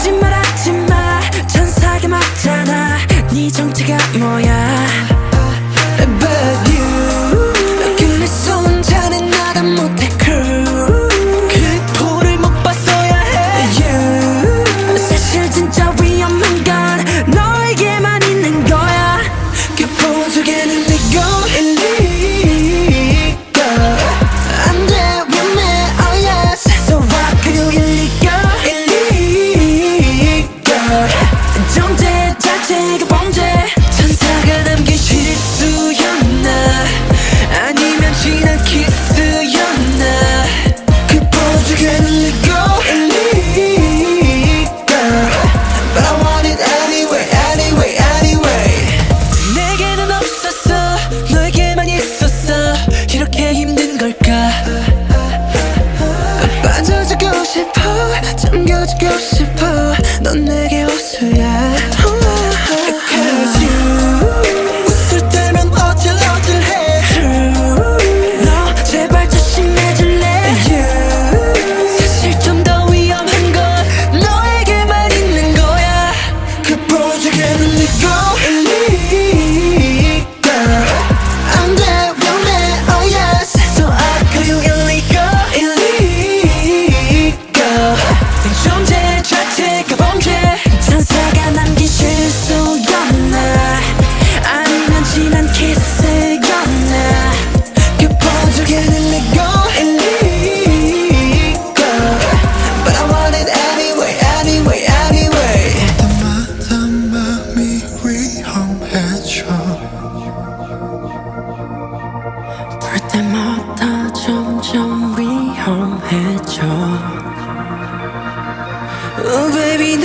거짓말하지마 천사가 맞잖아 네 정체가 뭐야 But you 그래서 혼자는 나다 못해 crew 그 포를 못 봤어야 해 You 사실 진짜 위험한 건 너에게만 있는 거야 그 보조개는 내고 일리고 안돼 위험해 oh yes So why could you 일리고 존재 자체가 범죄 천사가 남긴 실수였나 아니면 지난 키스였나 그 보조개는 내고 일리고 But I want it anyway anyway anyway 내게는 없었어 너에게만 있었어 이렇게 힘든 걸까 빠져주고 싶어 잠겨주고 싶어 넌 내게 호수야 Cause you 웃을 때면 어질어질해 True 너 제발 조심해줄래 You 사실 좀 더 위험한 건 너에게만 있는 거야 그 보조개는 내고 일리고 안돼 위험해 oh yes So I call you illegal 존재 자체가 범죄 천사가 남긴 실수였나 아니면 지난 키스였나 그 보조개는 내고 일리고 But I want it anyway anyway anyway 때마다 마음이 위험해져 볼 때마다 점점 위험해져 Oh baby